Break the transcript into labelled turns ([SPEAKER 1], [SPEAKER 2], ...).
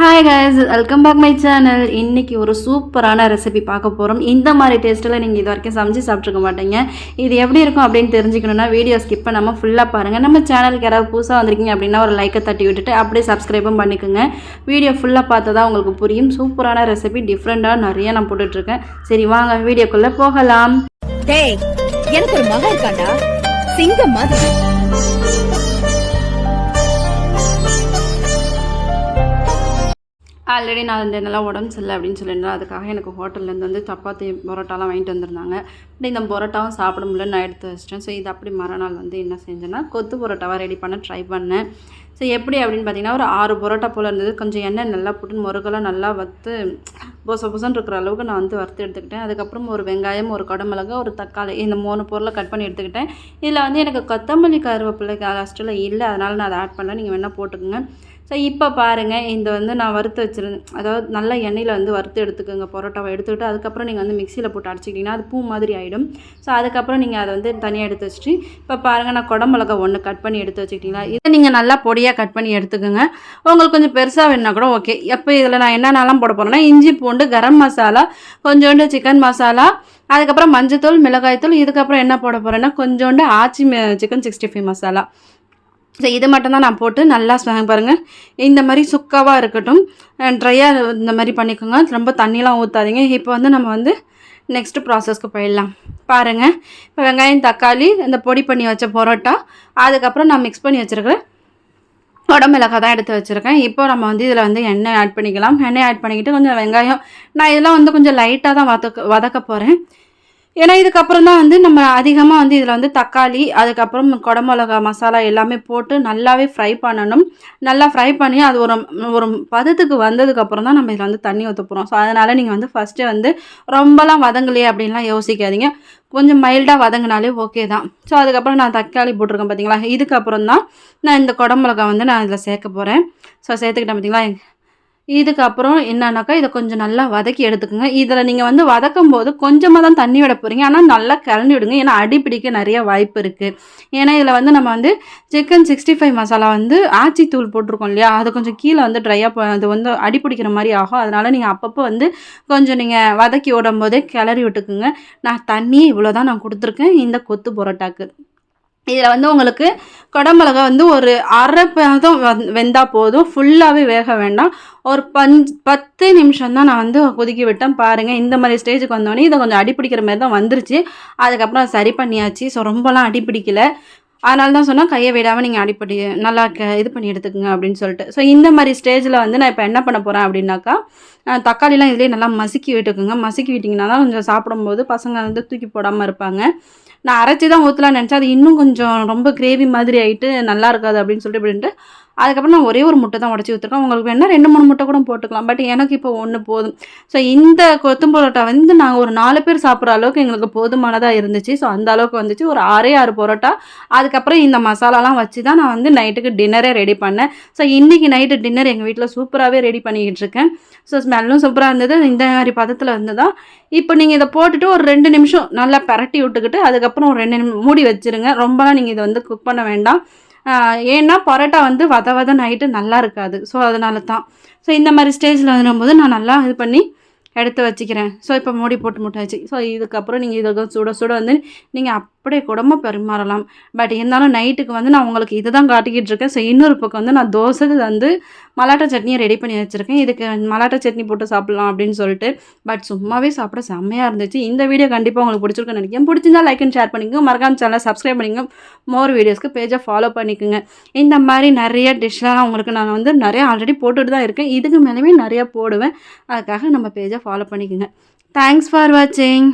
[SPEAKER 1] Hi guys, welcome back my channel. இன்றைக்கி ஒரு சூப்பரான ரெசிபி பார்க்க போகிறோம். இந்த மாதிரி டேஸ்ட்டில் நீங்கள் இது வரைக்கும் சமைச்சு சாப்பிட்ருக்க மாட்டீங்க. இது எப்படி இருக்கும் அப்படின்னு தெரிஞ்சுக்கணுன்னா வீடியோ ஸ்கிப் பண்ணாமல் ஃபுல்லாக பாருங்கள். நம்ம சேனலுக்கு யாராவது புதுசாக வந்திருக்கீங்க அப்படின்னா ஒரு லைக்கை தட்டி விட்டுட்டு அப்படியே சப்ஸ்கிரைபும் பண்ணிக்கோங்க. வீடியோ ஃபுல்லாக பார்த்தா தான் உங்களுக்கு புரியும். சூப்பரான ரெசிபி, டிஃப்ரெண்ட்டாக நிறைய நான் போட்டுட்ருக்கேன். சரி வாங்க வீடியோக்குள்ளே போகலாம்.
[SPEAKER 2] எனக்கு ஒரு மகன் இருக்காண்டா, சிங்கம் மாதிரி.
[SPEAKER 1] ஆல்ரெடி நான் வந்து நல்லா உடம்பு சரியில்லை அப்படின்னு சொல்லியிருந்தேன். அதுக்காக எனக்கு ஹோட்டல்லேருந்து வந்து சப்பாத்தி பரோட்டாலாம் வாங்கிட்டு வந்திருந்தாங்க. பட் இந்த பரோட்டாவும் சாப்பிட முடியல, நான் எடுத்து வச்சிட்டேன். ஸோ இது அப்படி மறுநாள் வந்து என்ன செஞ்சேன்னா கொத்து பரோட்டாவாக ரெடி பண்ண ட்ரை பண்ணேன். ஸோ எப்படி அப்படின்னு பார்த்தீங்கன்னா ஒரு 6 பரோட்டா போல் இருந்தது. கொஞ்சம் எண்ணெய் நல்லா போட்டு முருகெல்லாம் நல்லா வறுத்து பொசன்னு இருக்கிற அளவுக்கு நான் வந்து வறுத்து எடுத்துக்கிட்டேன். அதுக்கப்புறம் ஒரு வெங்காயம், ஒரு குடமிளகா, ஒரு தக்காளி, இந்த 3 பொருளை கட் பண்ணி எடுத்துக்கிட்டேன். இதில் வந்து எனக்கு கொத்தமல்லி கருவேப்பிலை லாஸ்ட்டில் இல்லை, அதனால் நான் அதை ஆட் பண்ணல. நீங்கள் வேணால் போட்டுக்கோங்க. ஸோ இப்போ பாருங்கள், இந்த வந்து நான் வறுத்து வச்சுருந்தேன். அதாவது நல்ல எண்ணெயில் வந்து வறுத்து எடுத்துக்கோங்க பரோட்டாவை. எடுத்துக்கிட்டு அதுக்கப்புறம் நீங்கள் வந்து மிக்சியில் போட்டு அடிச்சிக்கிட்டிங்கன்னா அது பூ மாதிரி ஆகிடும். ஸோ அதுக்கப்புறம் நீங்கள் அதை வந்து தனியாக எடுத்து வச்சுட்டு இப்போ பாருங்கள், நான் குடமிளகா 1 கட் பண்ணி எடுத்து வச்சுக்கிட்டிங்களா, இதை நீங்கள் நல்லா பொடியாக கட் பண்ணி எடுத்துக்கோங்க. உங்களுக்கு கொஞ்சம் பெருசாக வேணுன்னா கூட ஓகே. எப்போ இதில் நான் என்னென்னலாம் போட போகிறேன்னா இஞ்சி பூண்டு, கரம் மசாலா, கொஞ்சோண்டு சிக்கன் மசாலா, அதுக்கப்புறம் மஞ்சத்தூள், மிளகாய்த்தூள். இதுக்கப்புறம் என்ன போட போகிறேன்னா கொஞ்சோண்டு ஆச்சி சிக்கன் 65 மசாலா. ஸோ இது மட்டும்தான் நான் போட்டு நல்லா பாருங்கள். இந்த மாதிரி சுக்காவாக இருக்கட்டும், ட்ரையாக இந்த மாதிரி பண்ணிக்கோங்க. ரொம்ப தண்ணிலாம் ஊற்றாதீங்க. இப்போ வந்து நம்ம வந்து நெக்ஸ்ட்டு ப்ராசஸ்க்கு போயிடலாம். பாருங்கள், இப்போ வெங்காயம், தக்காளி, இந்த பொடி பண்ணி வச்ச பரோட்டா, அதுக்கப்புறம் நான் மிக்ஸ் பண்ணி வச்சுருக்கிறேன் குடமிளகாய் தான் எடுத்து வச்சுருக்கேன். இப்போ நம்ம வந்து இதில் வந்து எண்ணெய் ஆட் பண்ணிக்கலாம். எண்ணெய் ஆட் பண்ணிக்கிட்டு கொஞ்சம் வெங்காயம், நான் இதெல்லாம் வந்து கொஞ்சம் லைட்டாக தான் வதக்க போகிறேன். ஏன்னா இதுக்கப்புறம் தான் வந்து நம்ம அதிகமாக வந்து இதில் வந்து தக்காளி, அதுக்கப்புறம் குடமிளகா மசாலா எல்லாமே போட்டு நல்லாவே ஃப்ரை பண்ணணும். நல்லா ஃப்ரை பண்ணி அது ஒரு பதத்துக்கு வந்ததுக்கப்புறம் தான் நம்ம இதில் வந்து தண்ணி ஊற்ற போகிறோம். ஸோ அதனால் நீங்கள் வந்து ஃபஸ்ட்டு வந்து ரொம்பலாம் வதங்கலையே அப்படின்லாம் யோசிக்காதீங்க. கொஞ்சம் மைல்டாக வதங்கினாலே ஓகே தான். ஸோ அதுக்கப்புறம் நான் தக்காளி போட்டிருக்கேன் பார்த்தீங்களா. இதுக்கப்புறம் தான் நான் இந்த குடமிளகா வந்து நான் இதில் சேர்க்க போகிறேன். ஸோ சேர்த்துக்கிட்டேன் பார்த்தீங்களா. இதுக்கப்புறம் என்னன்னாக்கா இதை கொஞ்சம் நல்லா வதக்கி எடுத்துக்கோங்க. இதில் நீங்கள் வந்து வதக்கும் போது கொஞ்சமாக தான் தண்ணி விட போகிறீங்க, ஆனால் நல்லா கிளறி விடுங்க. ஏன்னா அடிப்பிடிக்க நிறைய வாய்ப்பு இருக்குது. ஏன்னா இதில் வந்து நம்ம வந்து சிக்கன் 65 மசாலா வந்து ஆச்சி தூள் போட்டிருக்கோம் இல்லையா, அது கொஞ்சம் கீழே வந்து ட்ரையாக அது வந்து அடிப்பிடிக்கிற மாதிரி ஆகும். அதனால் நீங்கள் அப்பப்போ வந்து கொஞ்சம் நீங்கள் வதக்கி விடும் போதே கிளறி விட்டுக்குங்க. நான் தண்ணி இவ்வளோ தான் நான் கொடுத்துருக்கேன் இந்த கொத்து பரோட்டாக்கு. இதில் வந்து உங்களுக்கு குடமிளகா வந்து ஒரு அரை பதம் வெந்தால் போதும், ஃபுல்லாகவே வேக வேண்டாம். ஒரு 10 நிமிஷம் தான் நான் வந்து கொதிக்க விட்டேன். பாருங்கள், இந்த மாதிரி ஸ்டேஜுக்கு வந்தோடனே இதை கொஞ்சம் அடிப்பிடிக்கிற மாதிரி தான் வந்துருச்சு. அதுக்கப்புறம் சரி பண்ணியாச்சு. ஸோ ரொம்பலாம் அடிப்பிடிக்கலை. அதனால தான் சொன்னால் கையை விடாமல் நீங்கள் அடிப்படி நல்லா இது பண்ணி எடுத்துக்கோங்க அப்படின்னு சொல்லிட்டு. ஸோ இந்த மாதிரி ஸ்டேஜில் வந்து நான் இப்போ என்ன பண்ண போகிறேன் அப்படின்னாக்கா தக்காளிலாம் இதிலே நல்லா மசுக்கி விட்டுக்குங்க. மசுக்கி விட்டிங்கன்னா தான் கொஞ்சம் சாப்பிடும்போது பசங்க வந்து தூக்கி போடாமல் இருப்பாங்க. நான் அரைச்சி தான் ஊற்றலான்னு நினச்சேன். அது இன்னும் கொஞ்சம் ரொம்ப கிரேவி மாதிரி ஆகிட்டு நல்லா இருக்காது அப்படின்னு சொல்லிட்டு அப்படின்ட்டு அதுக்கப்புறம் நான் ஒரே ஒரு முட்டை தான் உடச்சி ஊற்றுருக்கேன். உங்களுக்கு வேணால் 2-3 முட்டை கூட போட்டுக்கலாம். பட் எனக்கு இப்போ 1 போதும். ஸோ இந்த கொத்து பரோட்டா வந்து நாங்கள் ஒரு 4 பேர் சாப்பிட்ற அளவுக்கு எங்களுக்கு போதுமானதாக இருந்துச்சு. ஸோ அந்த அளவுக்கு வந்துச்சு. ஒரு 6 பரோட்டா. அதுக்கப்புறம் இந்த மசாலாலாம் வச்சு தான் நான் வந்து நைட்டுக்கு டின்னரே ரெடி பண்ணேன். ஸோ இன்றைக்கி நைட்டு டின்னர் எங்கள் வீட்டில் சூப்பராகவே ரெடி பண்ணிக்கிட்டு இருக்கேன். ஸோ ஸ்மெல்லும் சூப்பராக இருந்தது. இந்த மாதிரி பதத்தில் இருந்ததா. இப்போ நீங்கள் இதை போட்டுட்டு ஒரு 2 நிமிஷம் நல்லா பரட்டி விட்டுக்கிட்டு அதுக்கப்புறம் ஒரு 2 நிமிஷம் மூடி வச்சுருங்க. ரொம்பலாம் நீங்கள் இதை வந்து குக் பண்ண வேண்டாம். ஏன்னா பரோட்டா வந்து வதன்னு ஆகிட்டு நல்லா இருக்காது. ஸோ அதனால தான். ஸோ இந்த மாதிரி ஸ்டேஜில் வரும்போது நான் நல்லா இது பண்ணி எடுத்து வச்சுக்கிறேன். ஸோ இப்போ மூடி போட்டு முட்டாச்சு. ஸோ இதுக்கப்புறம் நீங்கள் இதை சுட வந்து நீங்கள் அப்படியே கூடமா பரிமாறலாம். பட் இருந்தாலும் நைட்டுக்கு வந்து நான் உங்களுக்கு இது தான் காட்டிக்கிட்டு இருக்கேன். ஸோ இன்னொரு பக்கம் வந்து நான் தோசை வந்து மலாட்டா சட்னியை ரெடி பண்ணி வச்சுருக்கேன். இதுக்கு மலாட்டா சட்னி போட்டு சாப்பிட்லாம் அப்படின்னு சொல்லிட்டு. பட் சும்மாவே சாப்பிட செம்மையாக இருந்துச்சு. இந்த வீடியோ கண்டிப்பாக உங்களுக்கு பிடிச்சிருக்குன்னு நினைக்கிறேன். பிடிச்சிருந்தா லைக் அண்ட் ஷேர் பண்ணிக்கோங்க. மறக்காம சேனலை சப்ஸ்கிரைப் பண்ணிக்கோங்க. மோர் வீடியோஸ்க்கு பேஜை ஃபாலோ பண்ணிக்கோங்க. இந்த மாதிரி நிறைய டிஷ்லாம் உங்களுக்கு நான் வந்து நிறைய ஆல்ரெடி போட்டுட்டு தான் இருக்கேன். இதுக்கு மேலேயுமே நிறையா போடுவேன். அதுக்காக நம்ம பேஜை ஃபாலோ பண்ணிக்கோங்க. தேங்க்ஸ் ஃபார் வாட்சிங்.